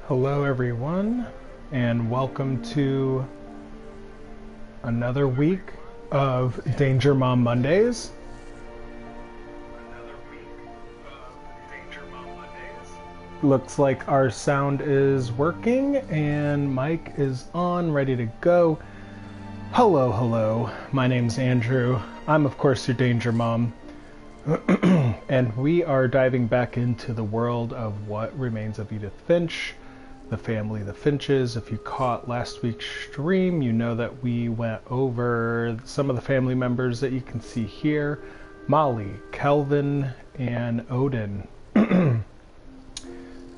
Hello everyone, and welcome to another week of Danger Mom Mondays. Looks like our sound is working and mic is on, ready to go. Hello, my name's Andrew. I'm of course your Danger Mom. And we are diving back into the world of What Remains of Edith Finch, the family, the Finches. If you caught last week's stream, you know that we went over some of the family members that you can see here. Molly, Kelvin, and Odin. And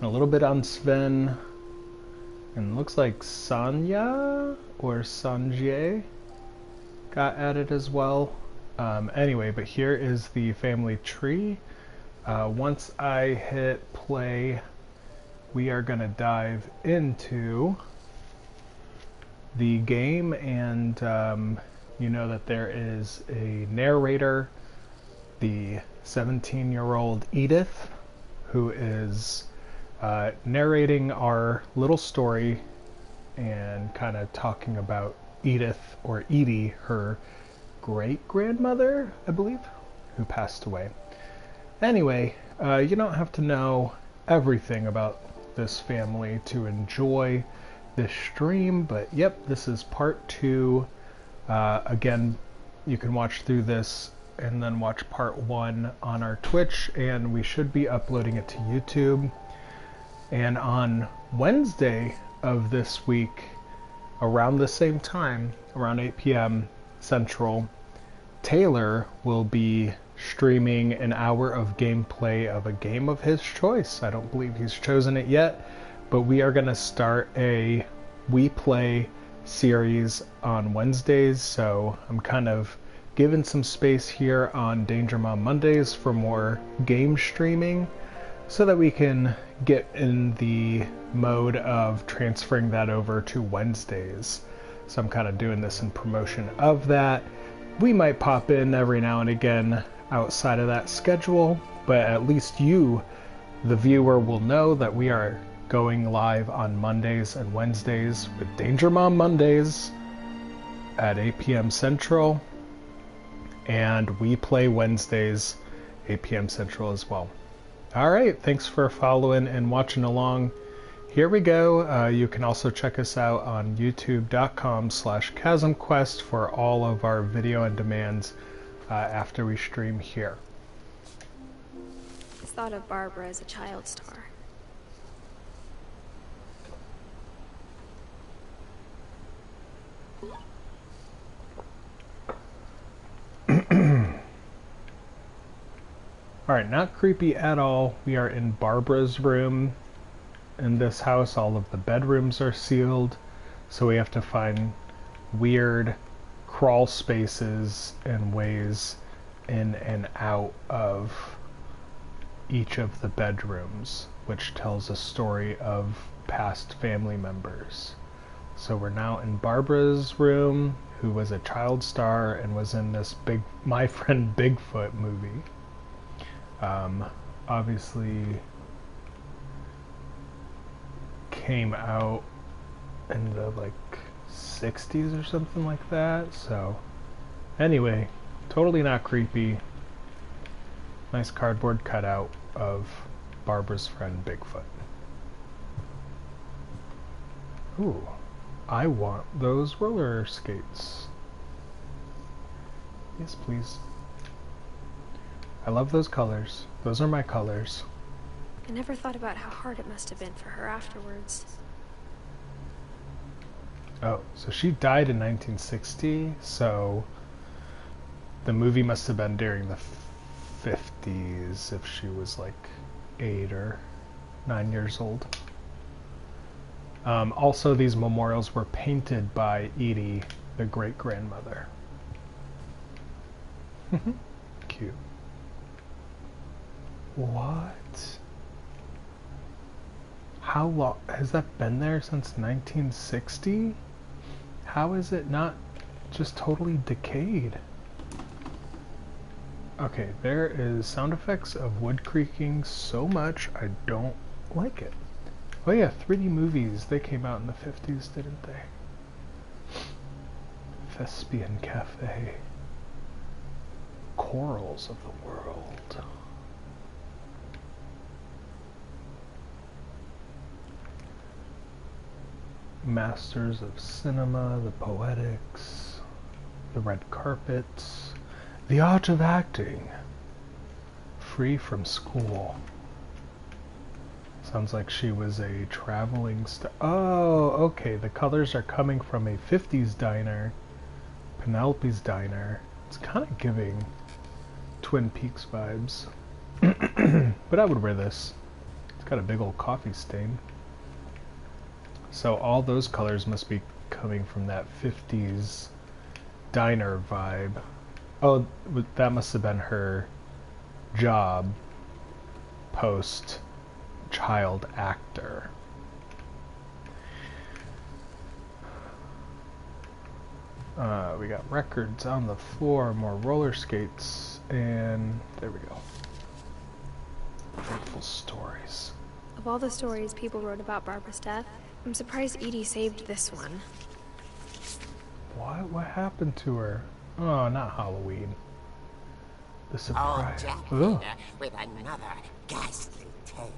a little bit on Sven. And it looks like Sanya or Sanjay got added as well. Anyway, but here is the family tree. Once I hit play, we are going to dive into the game, and you know that there is a narrator, the 17-year-old Edith, who is narrating our little story and kind of talking about Edith, or Edie, her great-grandmother, I believe, who passed away. Anyway, you don't have to know everything about this family to enjoy this stream, but yep, this is part 2. Again, you can watch through this and then watch part 1 on our Twitch, and we should be uploading it to YouTube. And on Wednesday of this week, around the same time, around 8 p.m. Central, Taylor will be streaming an hour of gameplay of a game of his choice. I don't believe he's chosen it yet, but we are going to start a We Play series on Wednesdays, so I'm kind of giving some space here on Danger Mom Mondays for more game streaming so that we can get in the mode of transferring that over to Wednesdays. So I'm kind of doing this in promotion of that. We might pop in every now and again outside of that schedule, but at least you, the viewer, will know that we are going live on Mondays and Wednesdays with Danger Mom Mondays at 8 p.m. Central, and We Play Wednesdays 8 p.m. Central as well. Alright, thanks for following and watching along. Here we go. You can also check us out on youtube.com/ChasmQuest for all of our video on demands after we stream here. I thought of Barbara as a child star. Alright, not creepy at all. We are in Barbara's room. In this house, all of the bedrooms are sealed, so we have to find weird crawl spaces and ways in and out of each of the bedrooms, which tells a story of past family members. So we're now in Barbara's room, who was a child star and was in this My Friend Bigfoot movie. Obviously came out in the 60s or something like that. So anyway, totally not creepy. Nice cardboard cutout of Barbara's friend Bigfoot. Ooh, I want those roller skates. Yes, please. I love those colors. Those are my colors. I never thought about how hard it must have been for her afterwards. Oh, so she died in 1960, so the movie must have been during the 50s if she was 8 or 9 years old. Also, these memorials were painted by Edie, the great-grandmother. Cute. What? How long has that been there? Since 1960? How is it not just totally decayed? Okay, there is sound effects of wood creaking so much I don't like it. Oh yeah, 3D movies. They came out in the 50s, didn't they? Thespian Cafe. Corals of the World. Masters of Cinema, The Poetics, The Red Carpet, The Art of Acting, Free from School. Sounds like she was a traveling star. Oh, okay, the colors are coming from a 50s diner, Penelope's Diner. It's kind of giving Twin Peaks vibes. But I would wear this. It's got a big old coffee stain. So all those colors must be coming from that 50s diner vibe. Oh, that must have been her job post child actor. We got records on the floor, more roller skates, and there we go. Fateful stories. Of all the stories people wrote about Barbara's death, I'm surprised Edie saved this one. What happened to her? Oh, not Halloween. The surprise. Oh, Jack with another ghastly tale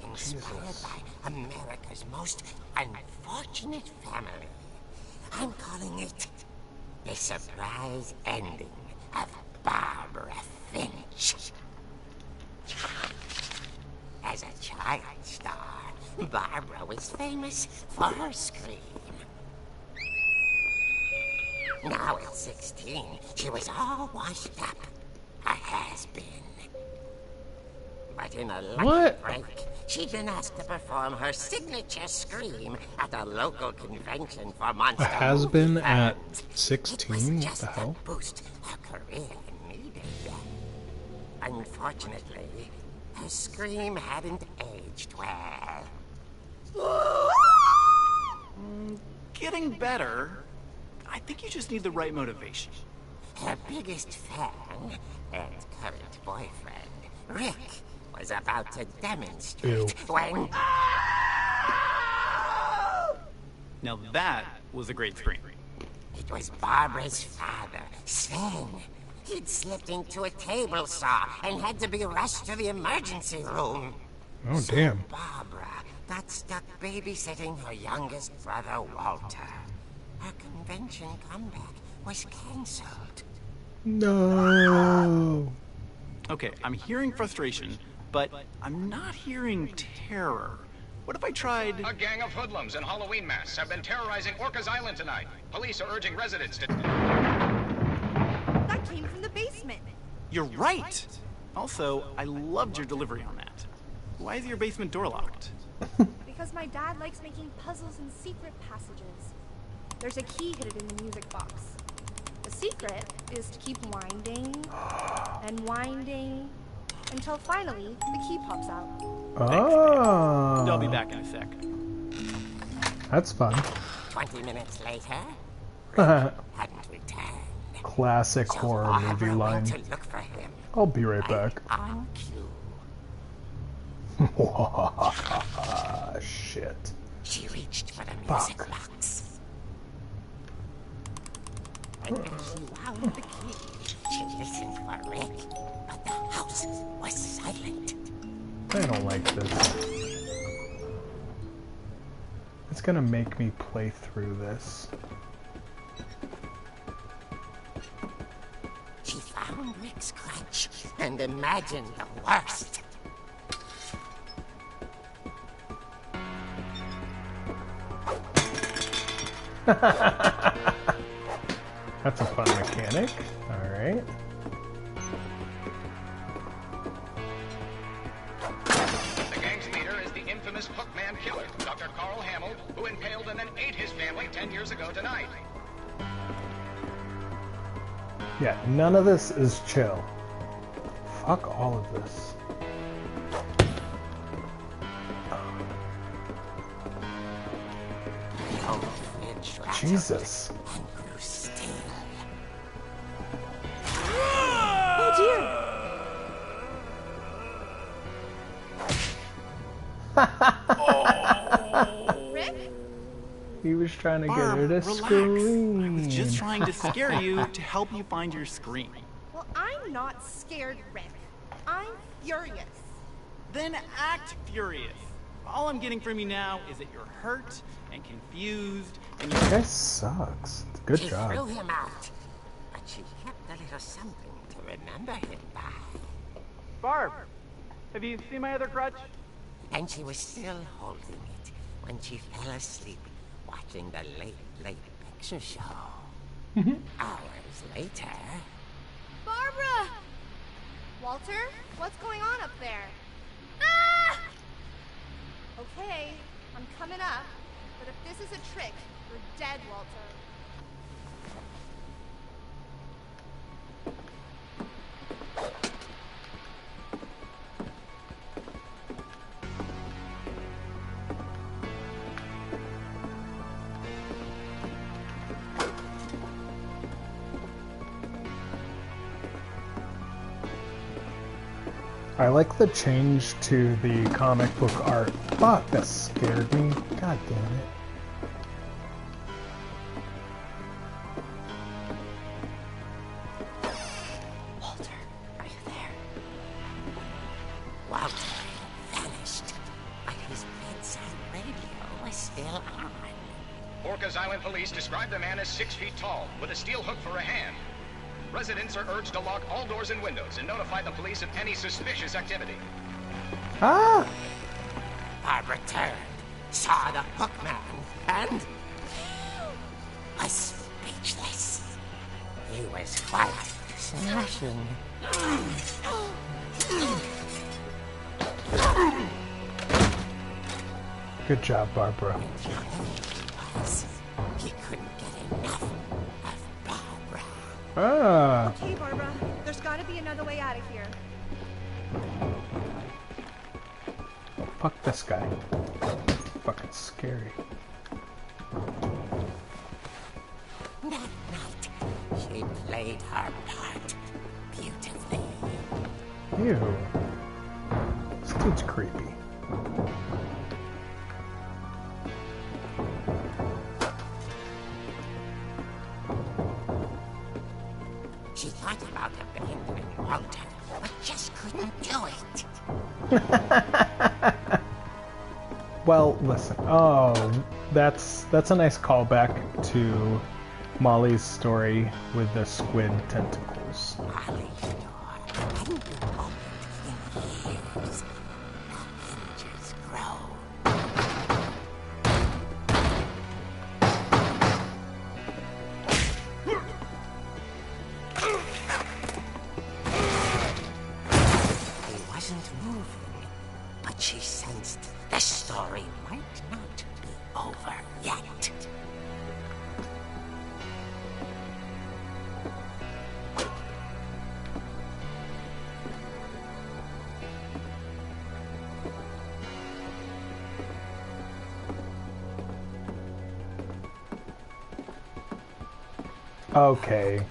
inspired by America's most unfortunate family. I'm calling it The Surprise Ending of Barbara Finch. As a child star, Barbara was famous for her scream. Now at 16, she was all washed up. A has-been. But in a lucky break, she'd been asked to perform her signature scream at a local convention for monster A has-been movie at fans. 16? It was What just the hell? the boost her career needed. Unfortunately, her scream hadn't aged well. Getting better. I think you just need the right motivation. Her biggest fan and current boyfriend, Rick, was about to demonstrate when... Now that was a great scream. It was Barbara's father, Sven. He'd slipped into a table saw and had to be rushed to the emergency room. Oh, damn. Barbara got stuck babysitting her youngest brother, Walter. Her convention comeback was cancelled. No. Okay, I'm hearing frustration, but I'm not hearing terror. What if I tried... A gang of hoodlums in Halloween masks have been terrorizing Orcas Island tonight. Police are urging residents to... That came from the basement. You're right! Also, I loved your delivery on that. Why is your basement door locked? Because my dad likes making puzzles and secret passages. There's a key hidden in the music box. The secret is to keep winding and winding until finally the key pops out. Oh. I'll be back in a sec. That's fun. 20 minutes later, Rick hadn't returned. Classic So horror Barbara movie went line. to look for him. I'll be right back. On cue, Shit. she reached for the music Fuck. box. And as she wound the key, she listened for Rick, but the house was silent. I don't like this. It's gonna make me play through this. She found Rick's crutch and imagined the worst. That's a fun mechanic. Alright. The gang's leader is the infamous Hookman killer, Dr. Carl Hamill, who impaled and then ate his family 10 years ago tonight. Yeah, none of this is chill. Fuck all of this. The old fridge rattled Jesus. and grew still. Oh dear! She's trying to get Barb, her to relax. scream. I was just trying to scare you to help you find your scream. Well, I'm not scared, Rick. I'm furious. Then act furious. All I'm getting from you now is that you're hurt and confused and This guy sucks. Good She job. threw him out, but she kept a little something to remember him by. Barb, have you seen my other crutch? And she was still holding it when she fell asleep watching the late picture show. Hours later... Barbara! Walter, what's going on up there? Ah! Okay, I'm coming up, but if this is a trick, you're dead, Walter. I like the change to the comic book art. Fuck, that scared me. God damn it. Walter, are you there? Walter vanished, but his bedside radio was still on. Orcas Island police describe the man as 6 feet tall, with a steel hook for a hand. Residents are urged to lock all doors and windows and notify the police of any suspicious activity. Ah! Barbara turned, saw the hookman, and... was speechless. He was quite smashing. Good job, Barbara. He couldn't get enough of Barbara. Ah! Okay, Barbara, there's gotta be another way out of here. Fuck this guy. Fucking scary. That night, she played her part beautifully. Ew. This dude's creepy. She thought about abandoning Walter, but just couldn't do it. Well, listen. Oh, that's a nice callback to Molly's story with the squid tentacles. Molly's door hadn't been opened in years. The hinges grow. He wasn't moving, but she sensed the story might not be over yet. Okay.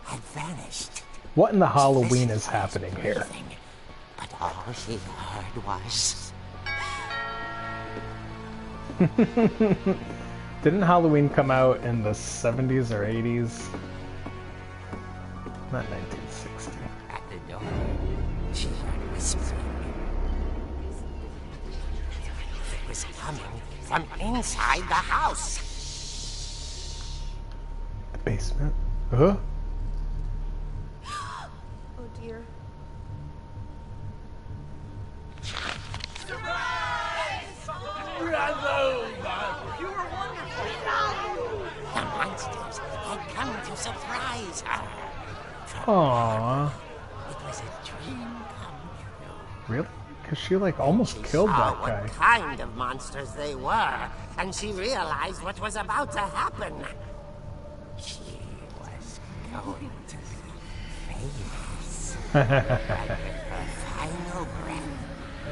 Had vanished. What in the Halloween is happening here? But all she heard was... Didn't Halloween come out in the 70s or 80s? Not 1960. At the door, she heard whispering. It was coming from inside the house. The basement? Huh? Oh dear. The monsters had come to surprise her. Aww. It was a dream come true. Really? Because she like almost killed Saw that guy. what kind of monsters they were, and she realized what was about to happen. She was going to be famous. And with her final breath,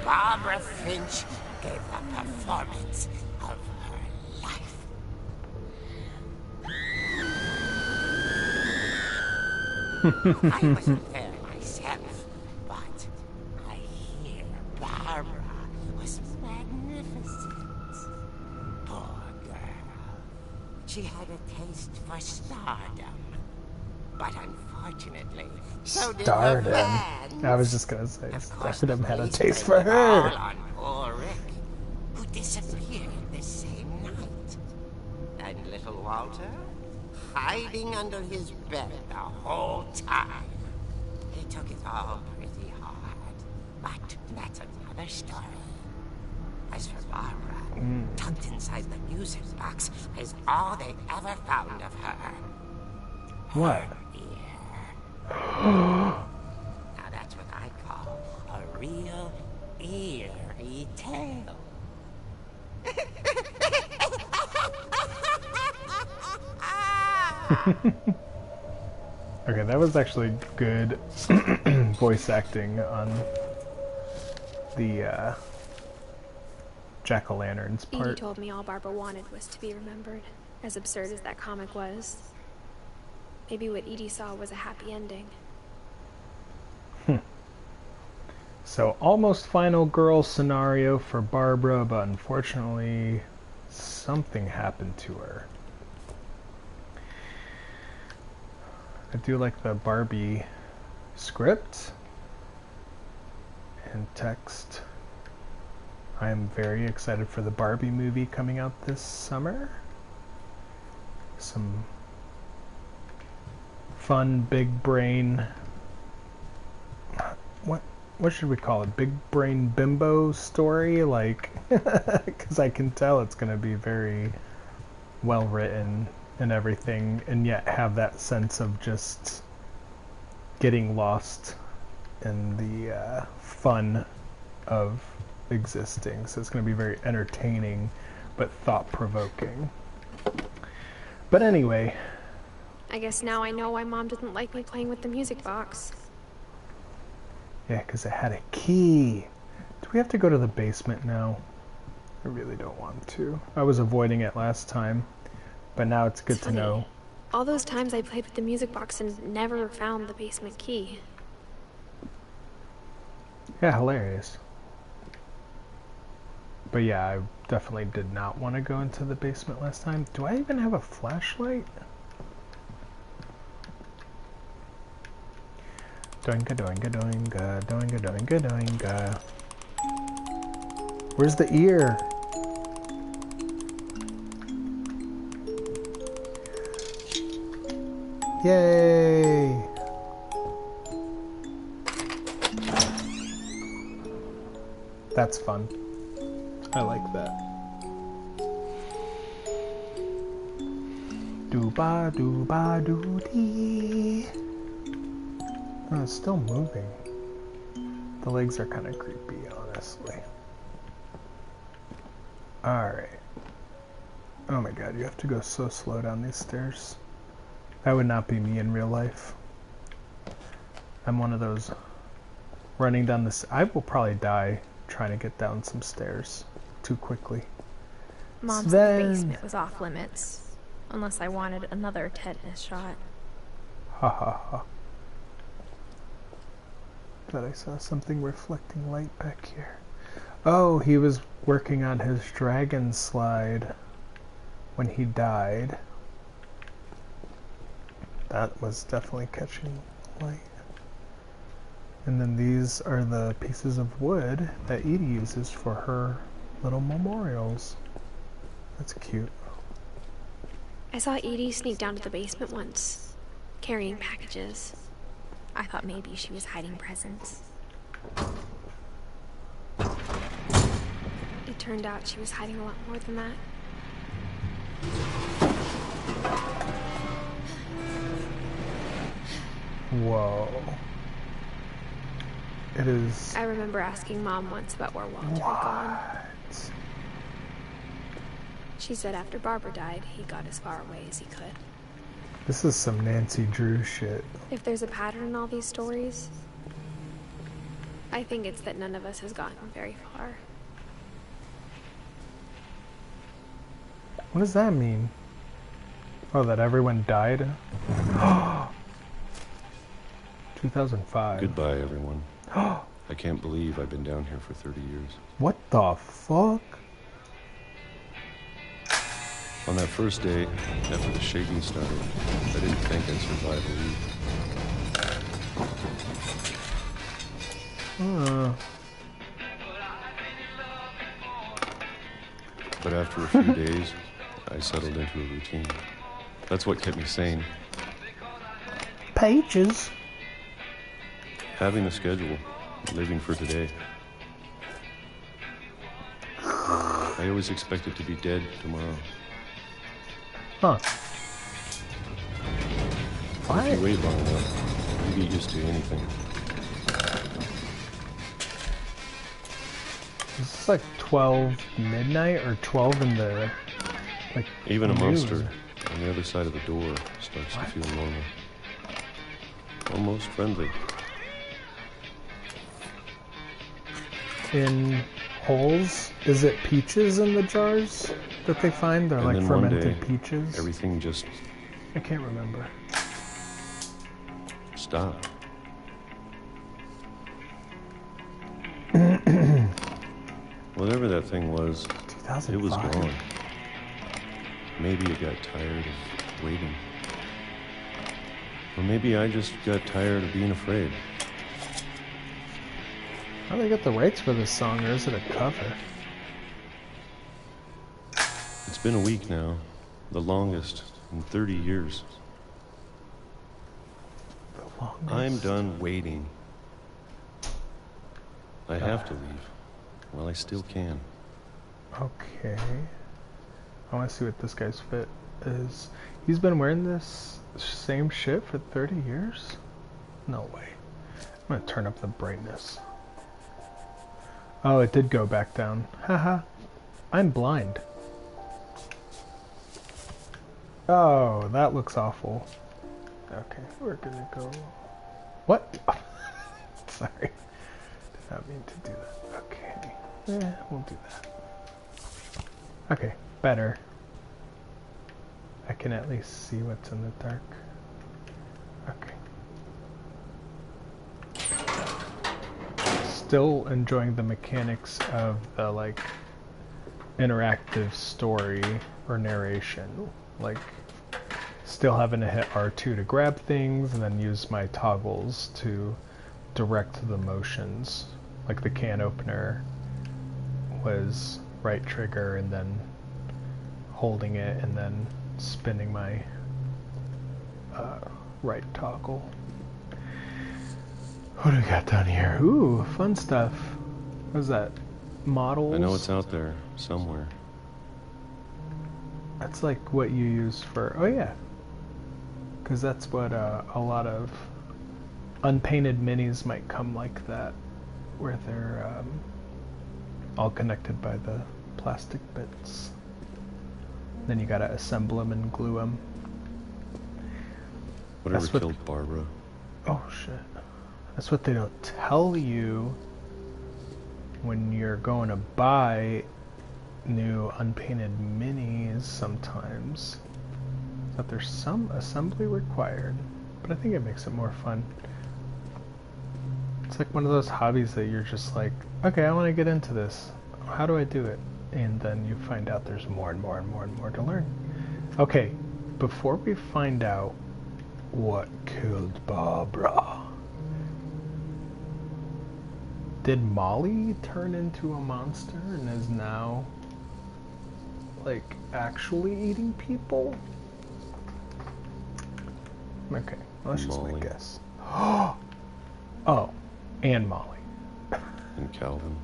Barbara Finch gave the performance of her life. I wasn't there myself, but I hear Barbara was magnificent. Poor girl she had a taste for stardom. But unfortunately, so did her Stardom. fans. I was just gonna say, Of course, Stardom the had a police taste blamed for it all her. on poor Rick, who disappeared the same night. And little Walter, hiding under his bed the whole time. He took it all pretty hard. But that's another story. As for Barbara, tucked inside the music box is all they ever found of her. What? Now that's what I call a real eerie tale. Okay, that was actually good voice acting on the Jack-o'-lantern's Edie part. told me all Barbara wanted was to be remembered, as absurd as that comic was. Maybe what Edie saw was a happy ending. So almost final girl scenario for Barbara, but unfortunately something happened to her. I do like the Barbie script and text. I am very excited for the Barbie movie coming out this summer. Some fun, big brain. What should we call it? Big brain bimbo story? Like, because I can tell it's going to be very well written and everything, and yet have that sense of just getting lost in the fun of existing. So it's going to be very entertaining, but thought-provoking. But anyway. I guess now I know why Mom didn't like me playing with the music box. Yeah, because it had a key. Do we have to go to the basement now? I really don't want to. I was avoiding it last time, but now it's good to know. All those times I played with the music box and never found the basement key. Yeah, hilarious. But yeah, I definitely did not want to go into the basement last time. Do I even have a flashlight? Doinga doinga doinga doinga doinga doinga. Where's the ear? Yay! That's fun. I like that. Doo-ba doo-ba doo-dee. Oh, it's still moving. The legs are kind of creepy, honestly. Alright. Oh my god, you have to go so slow down these stairs. That would not be me in real life. I'm one of those running down this. I will probably die trying to get down some stairs too quickly. Mom's basement was off limits, unless I wanted another tetanus shot. Ha ha ha. Thought I saw something reflecting light back here. Oh, he was working on his dragon slide when he died. That was definitely catching light. And then these are the pieces of wood that Edie uses for her little memorials. That's cute. I saw Edie sneak down to the basement once, carrying packages. I thought maybe she was hiding presents. It turned out she was hiding a lot more than that. Whoa. It is... I remember asking Mom once about where Walter had gone. She said after Barbara died, he got as far away as he could. This is some Nancy Drew shit. If there's a pattern in all these stories, I think it's that none of us has gotten very far. What does that mean? Oh, that everyone died? 2005. Goodbye, everyone. I can't believe I've been down here for 30 years. What the fuck? On that first day, after the shaking started, I didn't think I'd survive a week. But after a few days, I settled into a routine. That's what kept me sane. Pages. Having a schedule, living for today. I always expected to be dead tomorrow. Huh. If you wait long enough, you get used to anything. Is this like 12 midnight or 12 in the like? Even a news? monster on the other side of the door starts to feel normal. Almost friendly. In holes? Is it peaches in the jars that they find? They're And like then fermented one day, peaches. everything just I can't remember. stopped. Whatever that thing was, it was 2005. gone. Maybe it got tired of waiting. Or maybe I just got tired of being afraid. How do they get the rights for this song, or is it a cover? It's been a week now, the longest in 30 years. The longest. I'm done waiting. I have to leave. Well, I still can. Okay. I want to see what this guy's fit is. He's been wearing this same shit for 30 years? No way. I'm going to turn up the brightness. Oh, it did go back down. Haha. I'm blind. Oh, that looks awful. Okay, we're gonna go... What? Sorry. Did not mean to do that. Okay. Yeah, we'll do that. Okay, better. I can at least see what's in the dark. Okay. Still enjoying the mechanics of the, like, interactive story or narration. Like, still having to hit R2 to grab things and then use my toggles to direct the motions. Like the can opener was right trigger and then holding it and then spinning my right toggle. What do we got down here? Ooh, fun stuff. What is that? Models? I know it's out there somewhere. That's like what you use for... Oh yeah. Because that's what a lot of unpainted minis might come like that. Where they're all connected by the plastic bits. Then you gotta assemble them and glue them. Whatever killed Barbara. Oh shit. That's what they don't tell you when you're going to buy new unpainted minis sometimes. That there's some assembly required. But I think it makes it more fun. It's like one of those hobbies that you're just like, okay, I want to get into this. How do I do it? And then you find out there's more and more and more and more to learn. Okay, before we find out what killed Barbara, did Molly turn into a monster and is now, like, actually eating people? Okay, let's just make a guess. Oh, and Molly. And Calvin.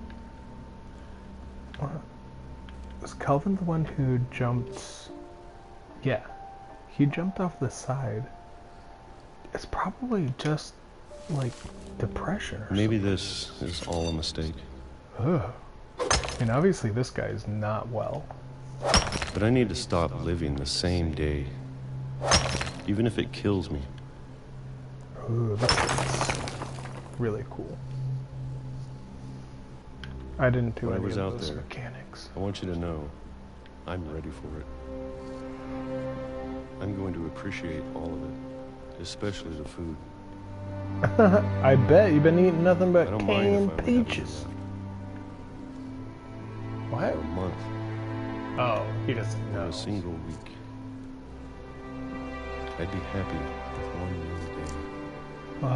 Was Calvin the one who jumped? Yeah, he jumped off the side. It's probably just like depression or Maybe something. this is all a mistake. Ugh. And obviously this guy is not well. But I need to stop living the same day. Even if it kills me. Ooh, this is really cool. I didn't do When I any was of out those there, mechanics. I want you to know, I'm ready for it. I'm going to appreciate all of it, especially the food. I bet you've been eating nothing I but don't mind canned if I only have peaches. For What? a month. Oh, he doesn't know. Not a single week. I'd be happy with one more day.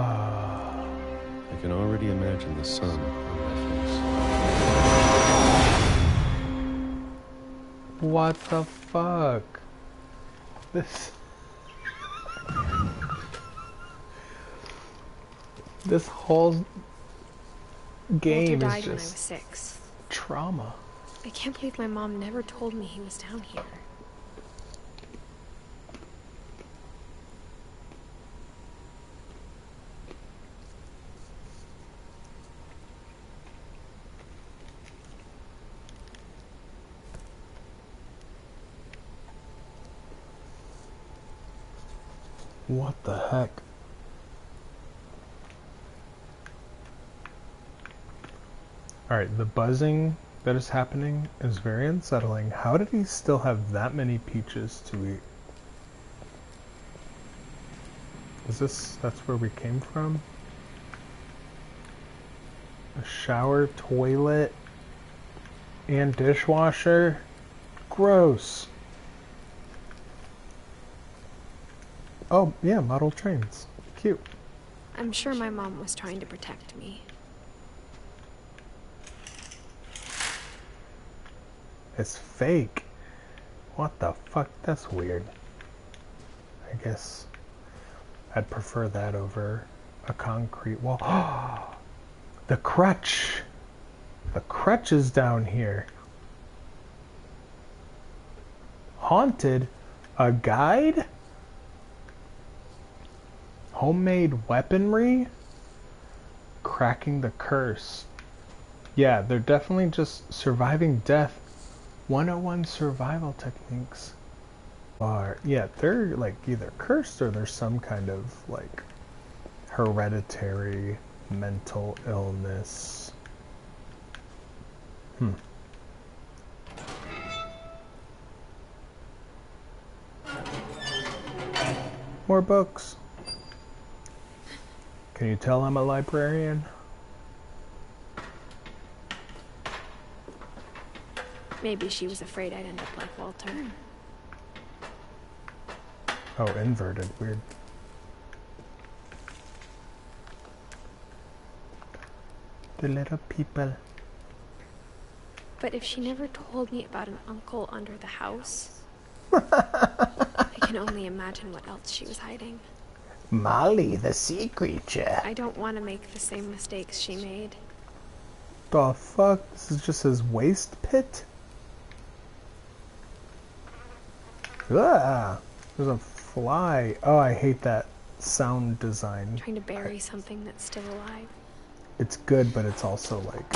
I can already imagine the sun on my face. What the fuck? This whole game Walter died is when I was just 6. trauma. I can't believe my mom never told me he was down here. What the heck? Alright, the buzzing that is happening is very unsettling. How did he still have that many peaches to eat? That's where we came from? A shower, toilet, and dishwasher? Gross. Oh, yeah, model trains. Cute. I'm sure my mom was trying to protect me. It's fake. What the fuck? That's weird. I guess I'd prefer that over a concrete wall. The crutch! The crutch is down here. Haunted? A guide? Homemade weaponry? Cracking the curse. Yeah, they're definitely just surviving death. 101 survival techniques are, yeah, they're like either cursed or there's some kind of like hereditary mental illness. More books. Can you tell I'm a librarian? Maybe she was afraid I'd end up like Walter. Oh, inverted. Weird. The little people. But if she never told me about an uncle under the house, I can only imagine what else she was hiding. Molly, the sea creature. I don't want to make the same mistakes she made. The fuck? This is just his waste pit? Ah, there's a fly. Oh, I hate that sound design. Trying to bury something that's still alive. It's good, but it's also like...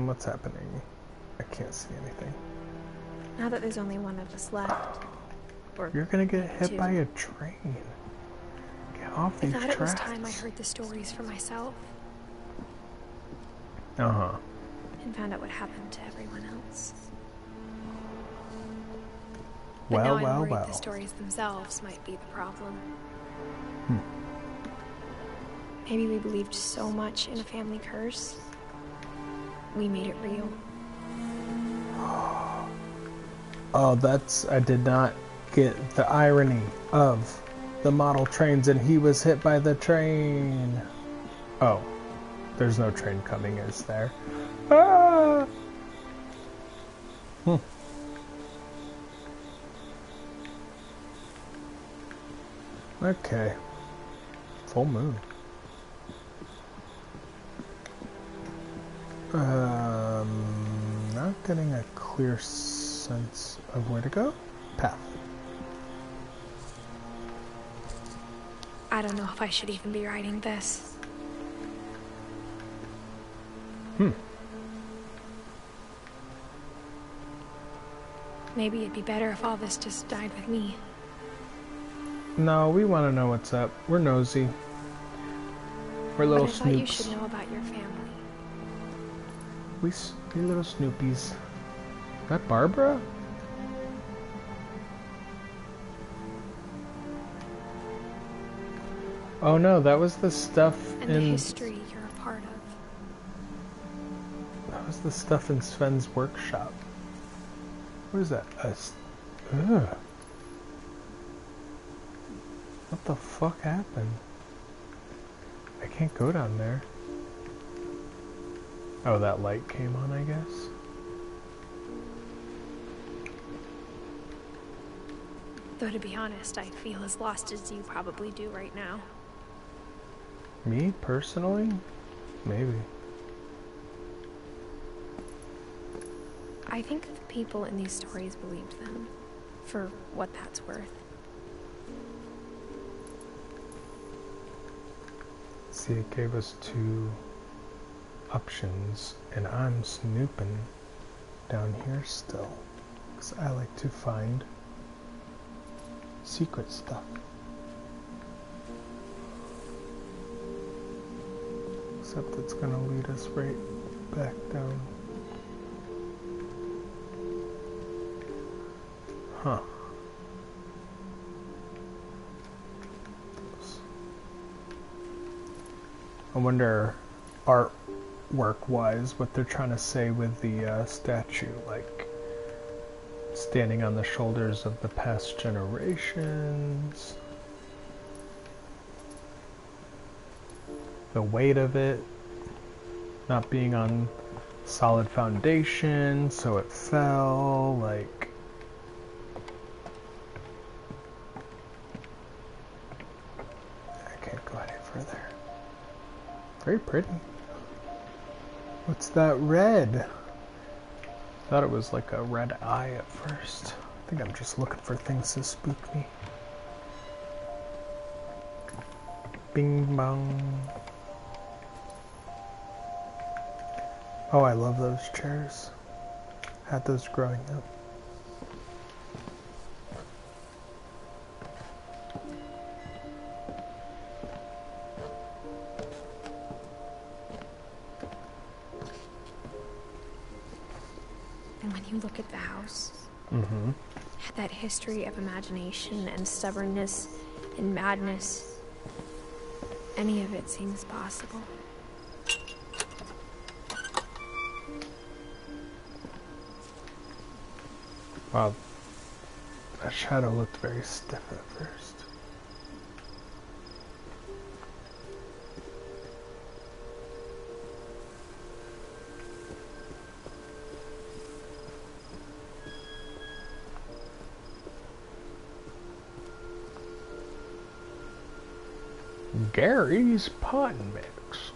what's happening? I can't see anything. Now that there's only one of us left. Or You're gonna get hit two. by a train. Get off I these thought it was time I tracks. heard the stories for myself Uh-huh. and found out what happened to everyone else. But Well, now I'm well, worried well. the stories themselves might be the problem. Maybe we believed so much in a family curse, we made it real. Oh, I did not get the irony of the model trains and he was hit by the train. Oh, there's no train coming, is there? Ah! Okay. Full moon. Not getting a clear sense of where to go. Path. I don't know if I should even be writing this. Maybe it'd be better if all this just died with me. No, we want to know what's up. We're nosy. We're little But I thought you snoops. should know about your family. We little snoopies. Is that Barbara? Oh no, that was the stuff And the history you're a part of. was the stuff in Sven's workshop? What is that? Ugh. What the fuck happened? I can't go down there. Oh, that light came on, I guess. Though to be honest, I feel as lost as you probably do right now. Me, personally? Maybe. I think the people in these stories believed them, for what that's worth. See, it gave us 2 options, and I'm snooping down here still, because I like to find secret stuff. Except it's gonna lead us right back down. Huh. I wonder, artwork-wise, what they're trying to say with the statue, like standing on the shoulders of the past generations. The weight of it, not being on solid foundation, so it fell, like... I can't go any further. Very pretty. What's that red? Thought it was like a red eye at first. I think I'm just looking for things to spook me. Bing bong. Oh, I love those chairs. Had those growing up. And when you look at the house, Mm-hmm. that history of imagination and stubbornness and madness, any of it seems possible. Wow, that shadow looked very stiff at first. Gary's pot mix.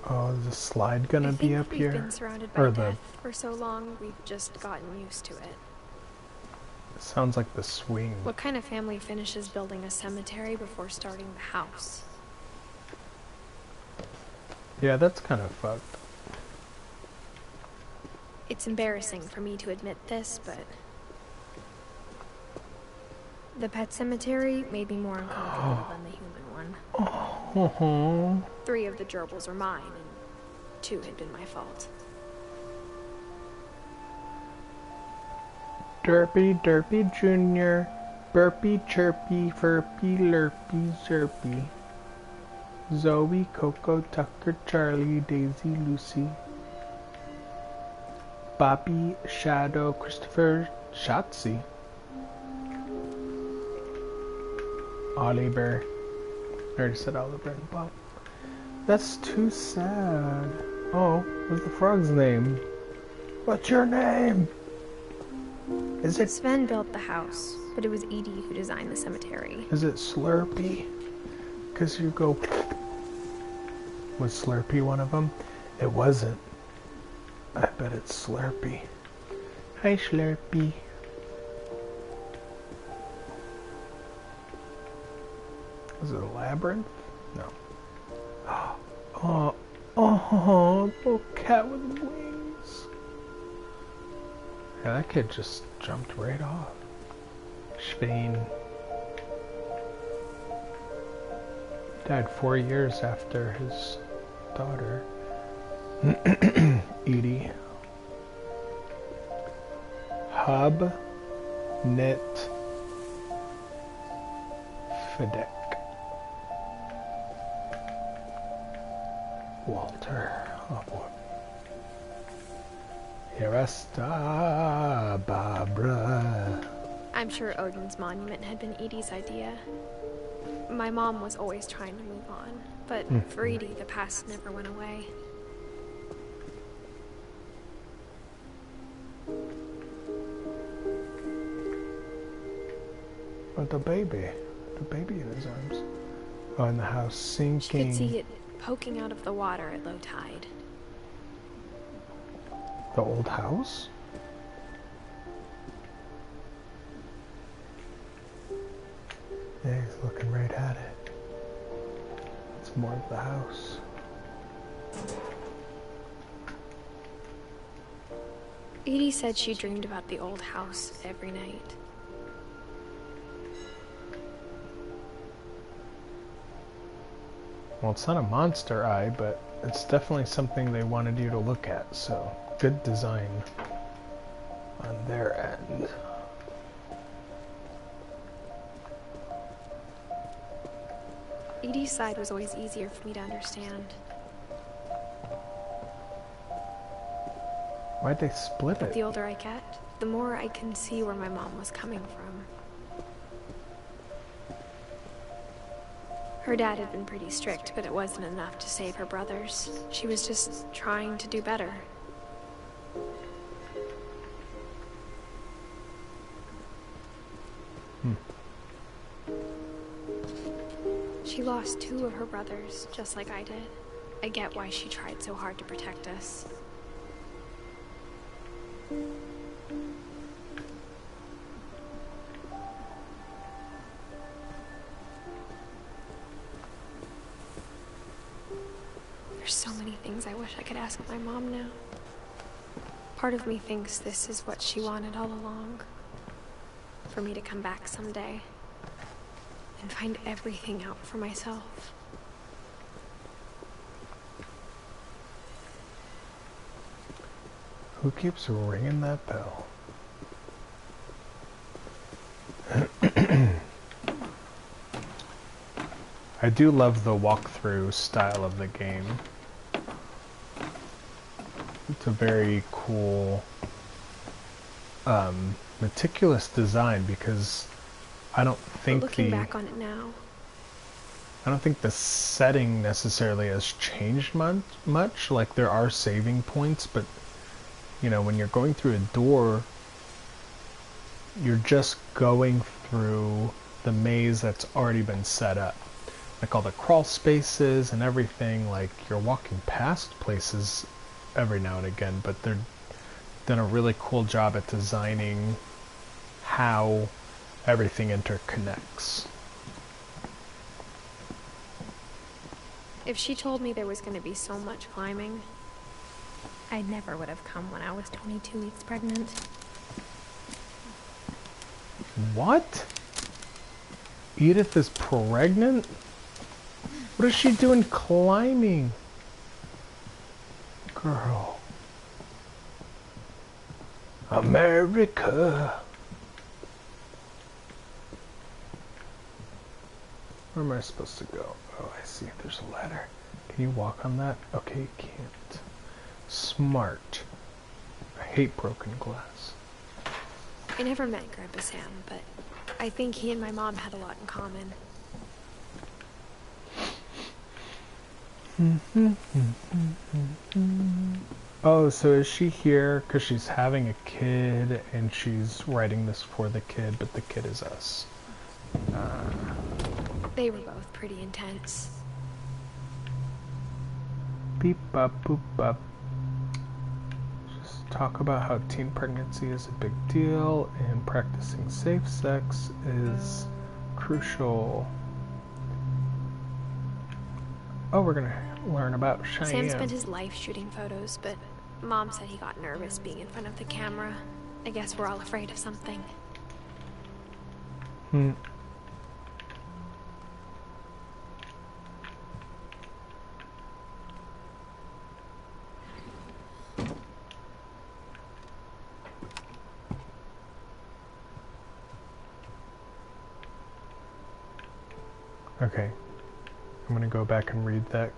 Oh, is the slide gonna be up here? We've been surrounded by death for so long, we've just gotten used to it. Sounds like the swing. What kind of family finishes building a cemetery before starting the house? Yeah, that's kind of fucked. It's embarrassing for me to admit this, but the pet cemetery made me more uncomfortable than the human one. Oh. 3 of the gerbils are mine, and 2 had been my fault. Derpy, Derpy Jr., Burpy, Chirpy, Furpy, Lurpy, Zerpy. Zoe, Coco, Tucker, Charlie, Daisy, Lucy. Bobby, Shadow, Christopher, Shotzi. Oliver. I already said Oliver and Bob. That's too sad. Oh, what's the frog's name? What's your name? Is it... Sven built the house, but it was Edie who designed the cemetery. Is it Slurpee? Because you go... Was Slurpee one of them? It wasn't. I bet it's Slurpee. Hi, Slurpee. Is it a labyrinth? No. Oh, little cat with wings. Yeah, that kid just jumped right off. Svein. Died 4 years after his daughter, Edie. Hub, Knit, Fidek. Walter. Oh boy. Here I sta, Barbara. I'm sure Odin's monument had been Edie's idea. My mom was always trying to move on, but for Edie, the past never went away. Oh, the baby in his arms. Oh, in the house sinking. She could see it poking out of the water at low tide. The old house? Yeah, he's looking right at it. It's more of the house. Edie said she dreamed about the old house every night. Well, it's not a monster eye, but it's definitely something they wanted you to look at, so good design on their end. Edie's side was always easier for me to understand. Why'd they split But it? the older I get, the more I can see where my mom was coming from. Her dad had been pretty strict, but it wasn't enough to save her brothers. She was just trying to do better. She lost 2 of her brothers, just like I did. I get why she tried so hard to protect us. There's so many things I wish I could ask my mom now. Part of me thinks this is what she wanted all along. For me to come back someday and find everything out for myself. Who keeps ringing that bell? I do love the walkthrough style of the game. It's a very cool, meticulous design because I don't think Looking back on it now, I don't think the setting necessarily has changed much. Like, there are saving points, but you know, when you're going through a door, you're just going through the maze that's already been set up. Like all the crawl spaces and everything, like you're walking past places every now and again, but they're done a really cool job at designing how everything interconnects. if she told me there was going to be so much climbing, I never would have come when I was 22 weeks pregnant. What? Edith is pregnant? What is she doing climbing? Girl. America. Where am I supposed to go? Oh, I see. There's a ladder. Can you walk on that? Okay, you can't. Smart. I hate broken glass. I never met Grandpa Sam, but I think he and my mom had a lot in common. Oh, so is she here because she's having a kid and she's writing this for the kid, but the kid is us? They were both pretty intense. Beep bop boop bop. Just talk about how teen pregnancy is a big deal and practicing safe sex is crucial. Oh, we're gonna learn about Cheyenne. Sam spent his life shooting photos, but Mom said he got nervous being in front of the camera. I guess we're all afraid of something. Okay. I'm gonna go back and read that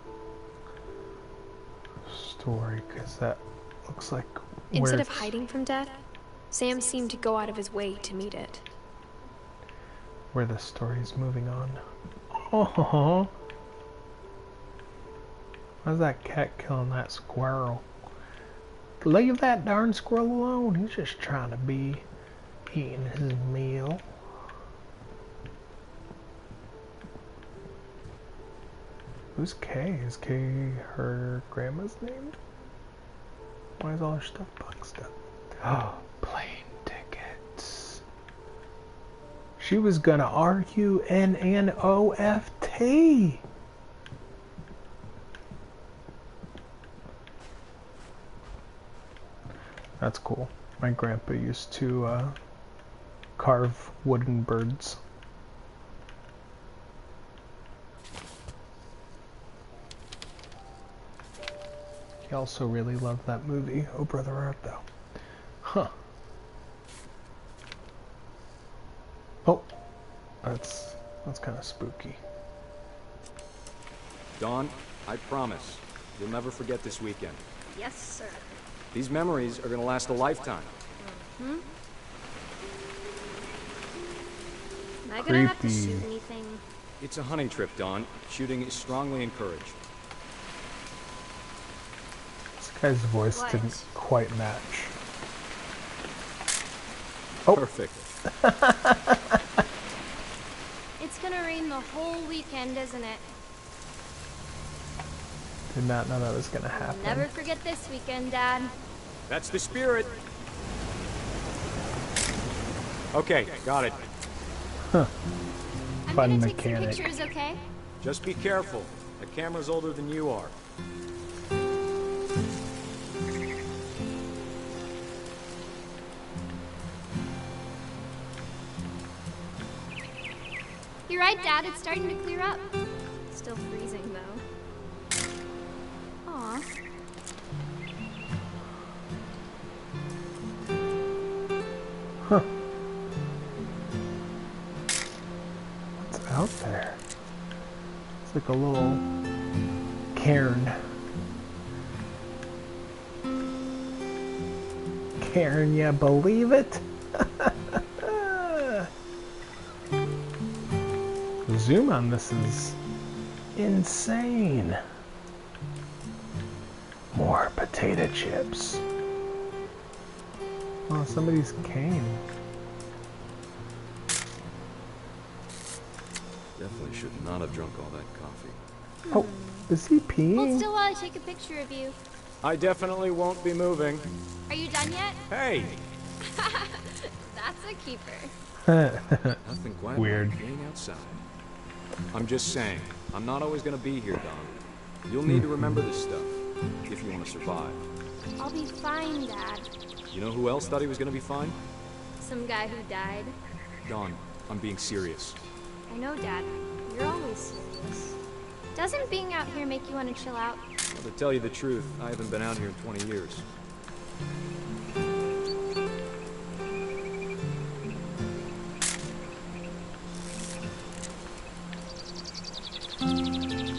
story, because that looks like Instead where of hiding from death, Sam seemed to go out of his way to meet it. where the story's moving on. Oh, why's that cat killing that squirrel? Leave that darn squirrel alone. He's just trying to be eating his meal. Who's Kay? Is Kay her grandma's name? Why is all her stuff boxed up? Oh, plane tickets. She was gonna argue an OFT. That's cool. My grandpa used to carve wooden birds. He also really loved that movie, Oh Brother Art Thou. Huh. Oh, that's kind of spooky. Dawn, I promise, you'll never forget this weekend. Yes, sir. These memories are gonna last a lifetime. Am I gonna have to Creepy. shoot anything? It's a hunting trip, Dawn. Shooting is strongly encouraged. This guy's voice What? didn't quite match. Oh. Perfect. It's gonna rain the whole weekend, isn't it? Did not know that was gonna happen. Never forget this weekend, Dad. That's the spirit. Okay, got it. Huh. I'm Fun gonna take mechanic. some pictures, okay? Just be careful. The camera's older than you are. You're right, Dad. It's starting to clear up. Still freezing, though. Aw. Huh. What's out there? It's like a little cairn. Cairn, you believe it? The zoom on this is insane. More potato chips. Oh, somebody's cane. Definitely should not have drunk all that coffee. Oh, is he Hold peeing? still while I take a picture of you. I definitely won't be moving. Are you done yet? Hey! That's a keeper. Nothing quite Weird. like being outside. I'm just saying, I'm not always gonna be here, Don. You'll need to remember this stuff, if you want to survive. I'll be fine, Dad. You know who else thought he was gonna be fine? Some guy who died. Don, I'm being serious. I know, Dad. You're always serious. Doesn't being out here make you want to chill out? Well, to tell you the truth, I haven't been out here in 20 years.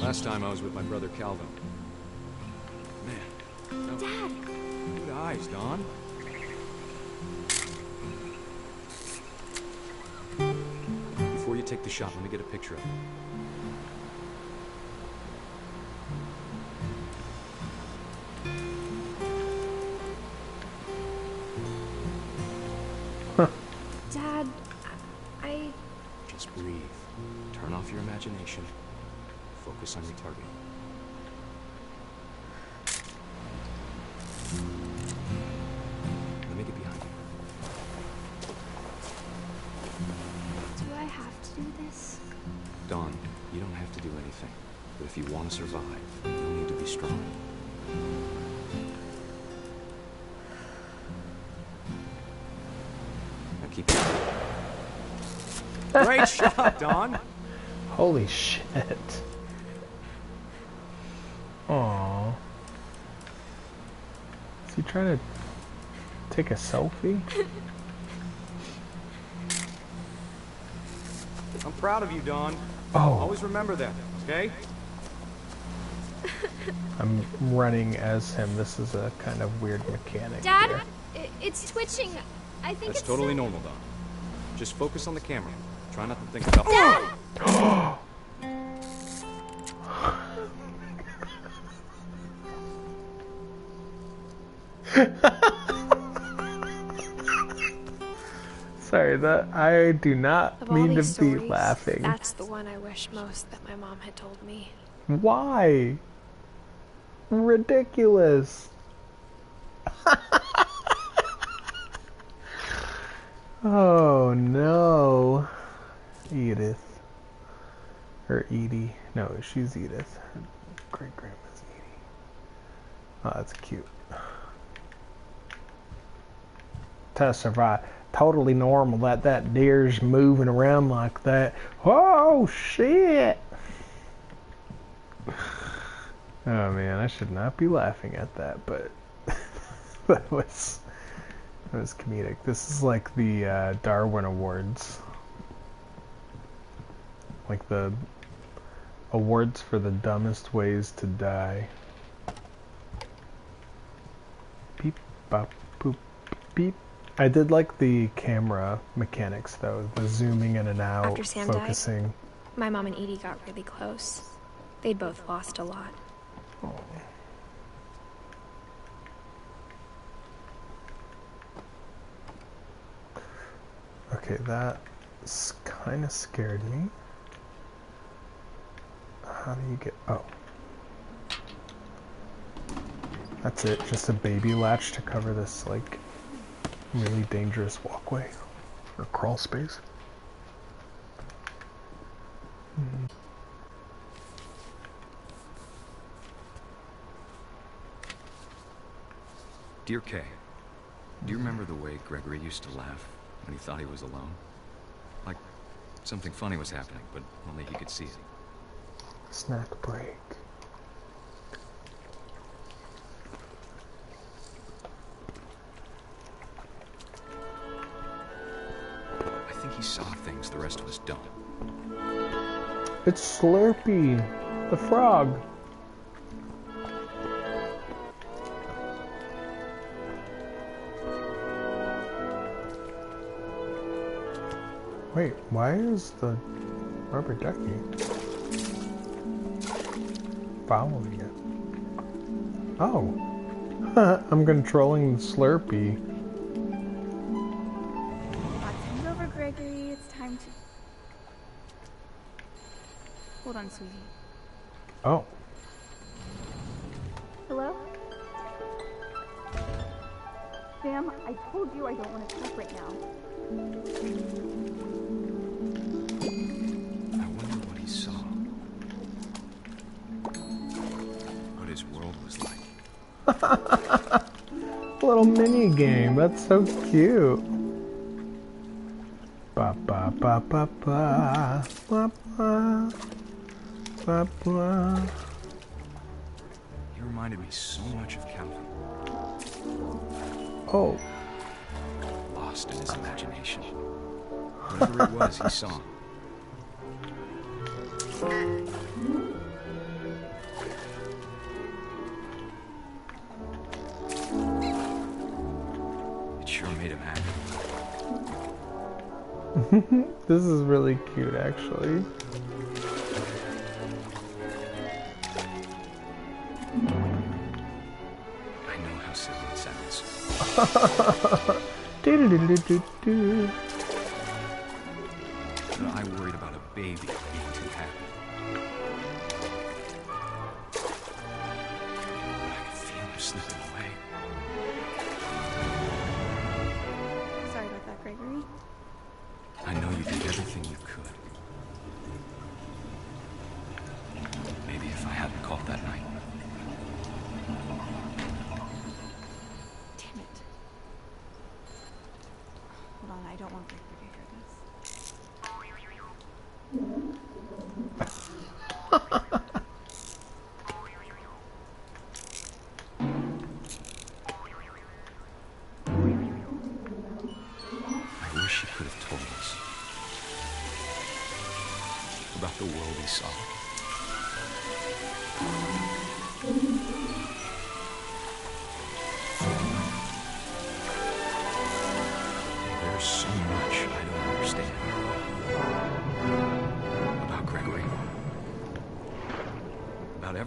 Last time I was with my brother Calvin. Man, no. Dad! Good eyes, Don. Before you take the shot, let me get a picture of it. Dad, I... Just breathe. Turn off your imagination. Focus on your target. Let me get behind you. Do I have to do this? Dawn, you don't have to do anything. But if you want to survive, you'll need to be strong. Now keep it. Great shot, Dawn! Holy shit. Aww. Is he trying to take a selfie? I'm proud of you, Dawn. Oh. Always remember that, okay? I'm running as him. This is a kind of weird mechanic. Dad, here. it's twitching. I think That's it's totally normal, Don. Just focus on the camera. Try not to think about... Dad! Sorry, that I do not Of all mean to these be stories, laughing. that's the one I wish most that my mom had told me. Why? Ridiculous. Oh no. Edith. Or Edie. No, she's Edith. Her great grandma's Edie. Oh, that's cute. To survive. Totally normal that that deer's moving around like that. Oh shit! Oh man, I should not be laughing at that, but that was comedic. This is like the Darwin Awards, like the awards for the dumbest ways to die. Beep, bop, boop, beep. I did like the camera mechanics though, the zooming in and out, After Sam focusing. died, my mom and Edie got really close. They'd both lost a lot. Oh. Okay, that kind of scared me. How do you get... Oh. That's it, just a baby latch to cover this, like, really dangerous walkway or crawl space. Dear Kay, do you remember the way Gregory used to laugh when he thought he was alone? Like something funny was happening, but only he could see it. Snack break. I think he saw things the rest of us don't. It's Slurpee, the frog. Wait, why is the rubber ducky following it? Oh, I'm controlling the Slurpee. Time's over, Gregory. It's time to... Hold on, sweetie. Oh. Hello? Sam, I told you I don't want to talk right now. I wonder what he saw. What his world was like. Little mini game. That's so cute. Ba ba ba ba ba ba ba ba ba. He reminded me so much of Calvin. Oh. Lost in his imagination. Whatever it was he saw. It sure made him happy. This is really cute, actually. I know how silly it sounds. Do-do-do-do-do-do. But I worried about a baby being too happy. I could feel him slipping away. Sorry about that, Gregory. I know you did everything you could. Maybe if I hadn't called that night. Damn it. Hold on, I don't want Gregory to hear this.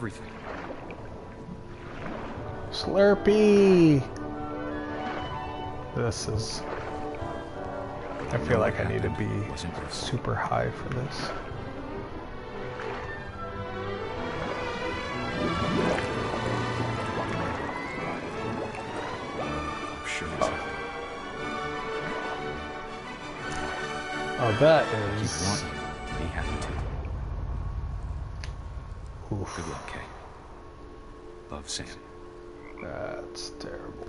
everything. Slurpee! This is... I feel like I need to be super high for this. Oh, that is... Keep wanting to be happy too. Oof. Good luck, Kay. Love, Sam. That's terrible.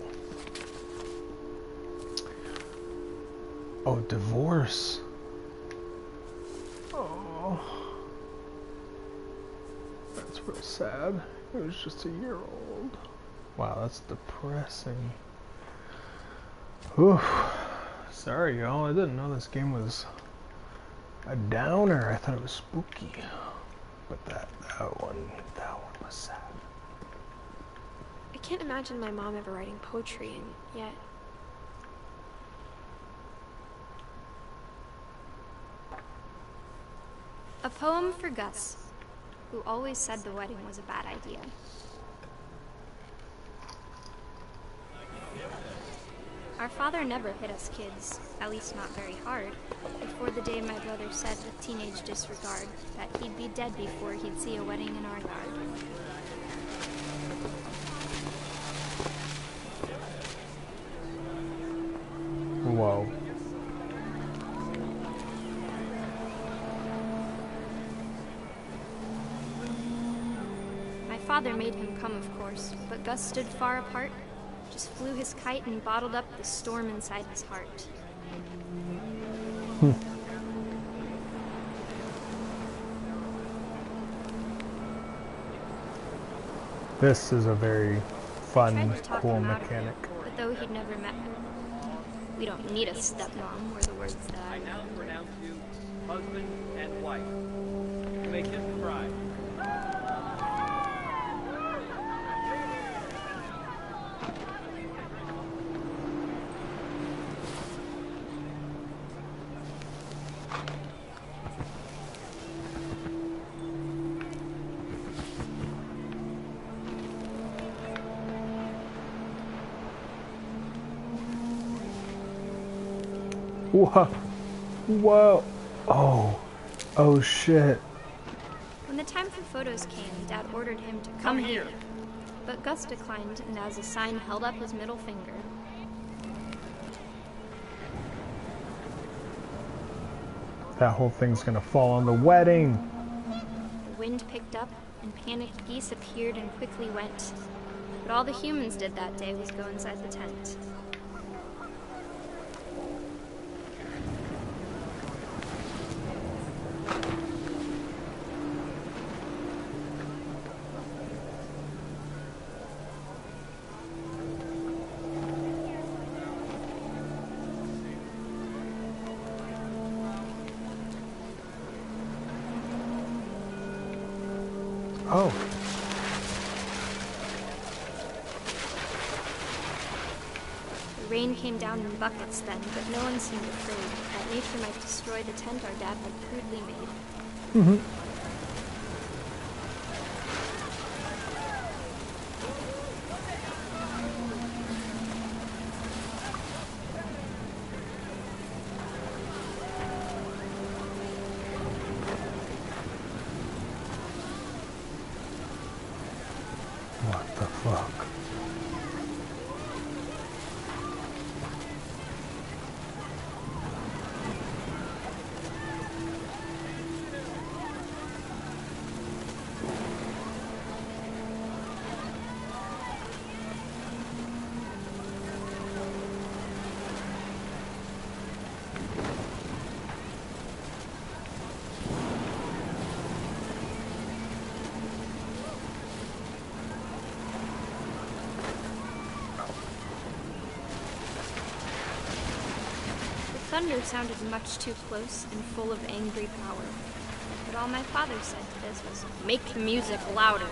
Oh, divorce. Oh. That's real sad. He was just a year old. Wow, that's depressing. Oof. Sorry, y'all. I didn't know this game was a downer. I thought it was spooky. But that one was sad. I can't imagine my mom ever writing poetry, and yet... A poem for Gus, who always said the wedding was a bad idea. Our father never hit us kids, at least not very hard, before the day my brother said with teenage disregard that he'd be dead before he'd see a wedding in our yard. Whoa. My father made him come, of course, but Gus stood far apart, just flew his kite and bottled up the storm inside his heart. This is a very fun, Tried to talk cool him out of it, mechanic. but though he'd never met her, we don't need a stepmom, were the words that I now pronounce you husband and wife. You may kiss the bride. Whoa. Whoa. Oh. Oh shit. When the time for photos came, Dad ordered him to come here. But Gus declined, and as a sign held up his middle finger. That whole thing's gonna fall on the wedding. The wind picked up, and panicked geese appeared and quickly went. But all the humans did that day was go inside the tent. Oh. The rain came down in buckets then, but no one seemed afraid that nature might destroy the tent our dad had crudely made. What the fuck? Thunder sounded much too close and full of angry power. But all my father said to this was, "Make the music louder."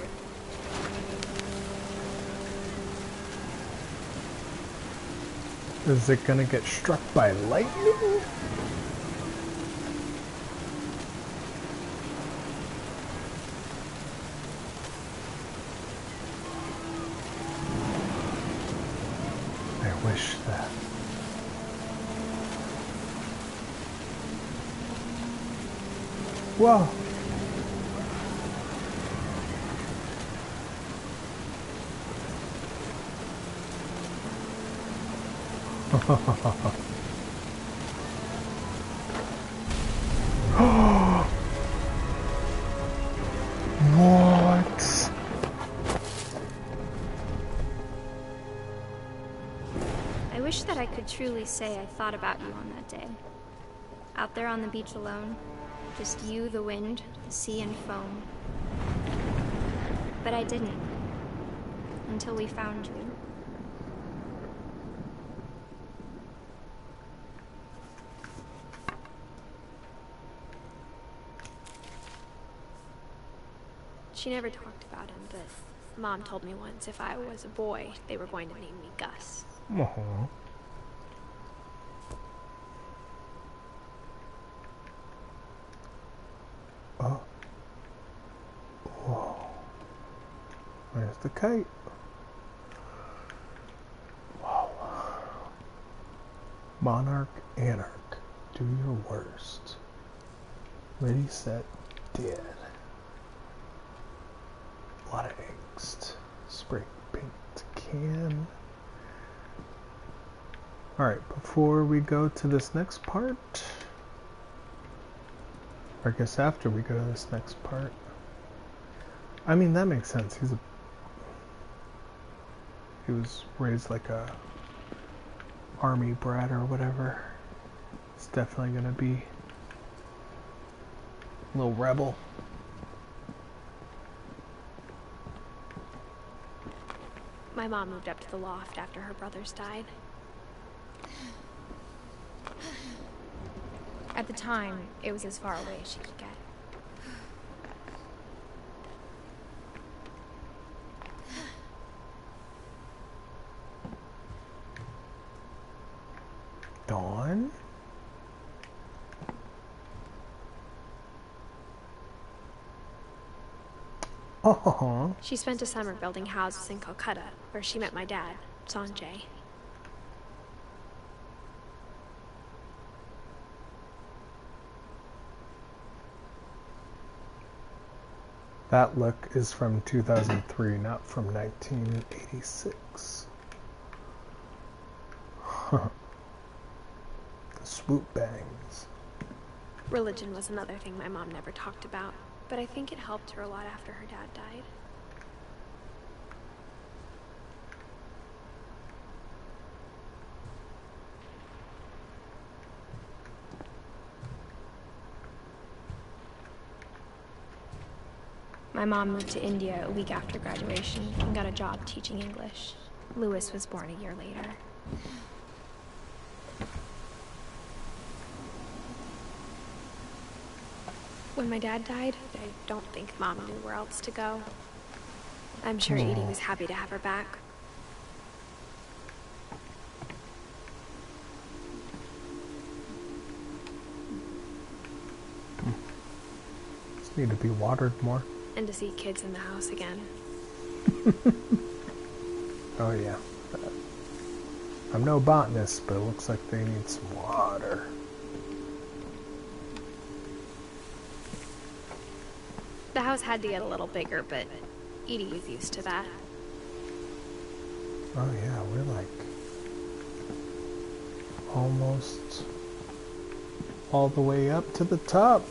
Is it gonna get struck by lightning? wish that. Whoa. What? I wish that I could truly say I thought about you on that day. Out there on the beach alone, just you, the wind, the sea, and foam. But I didn't. Until we found you. She never talked about him, but Mom told me once if I was a boy, they were going to name me Gus. Aww. Oh. Whoa. Where's the kite? Whoa. Monarch, Anarch, do your worst. Ready, set, dead. A lot of angst. Spray paint can. Alright, before we go to this next part, or I guess after we go to this next part, I mean, that makes sense. He was raised like a army brat or whatever. It's definitely gonna be a little rebel. My mom moved up to the loft after her brothers died. At the time, it was as far away as she could get. Dawn? Oh. She spent a summer building houses in Calcutta, where she met my dad, Sanjay. That look is from 2003, not from 1986. The swoop bangs. Religion was another thing my mom never talked about, but I think it helped her a lot after her dad died. My mom moved to India a week after graduation and got a job teaching English. Louis was born a year later. When my dad died, I don't think Mom knew where else to go. I'm sure Edie was happy to have her back. Just need to be watered more. And to see kids in the house again. Oh yeah. I'm no botanist, but it looks like they need some water. The house had to get a little bigger, but Edie was used to that. Oh yeah, we're like almost all the way up to the top.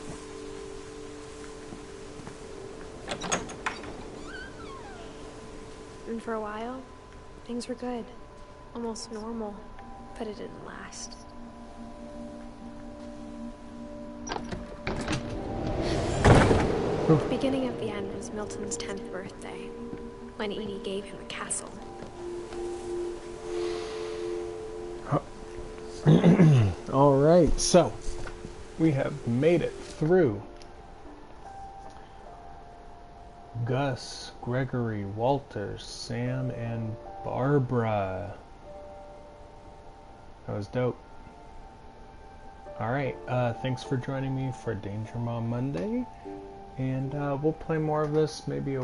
And for a while, things were good. Almost normal, but it didn't last. The beginning of the end was Milton's 10th birthday, when Edie gave him a castle. Alright, so we have made it through Gus, Gregory, Walter, Sam, and Barbara. That was dope. Alright, thanks for joining me for Danger Mom Monday. And we'll play more of this maybe a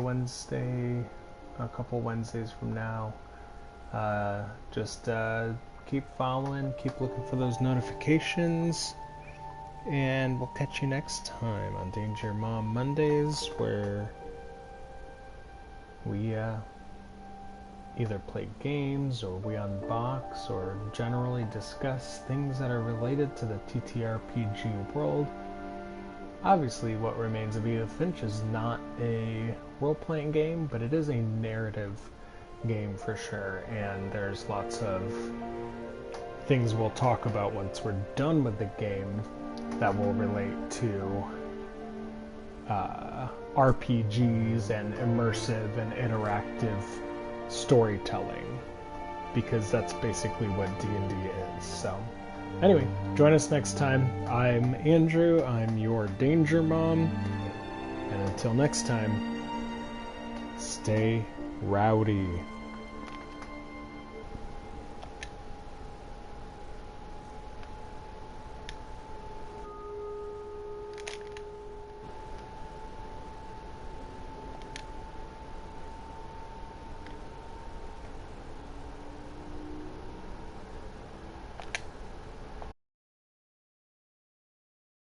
couple Wednesdays from now. Just keep following, keep looking for those notifications, and we'll catch you next time on Danger Mom Mondays, where we either play games, or we unbox, or generally discuss things that are related to the TTRPG world. Obviously, What Remains of Edith Finch is not a role-playing game, but it is a narrative game for sure, and there's lots of things we'll talk about once we're done with the game that will relate to RPGs and immersive and interactive storytelling, because that's basically what D&D is. So anyway, join us next time. I'm Andrew, I'm your Danger Mom, and until next time, stay rowdy.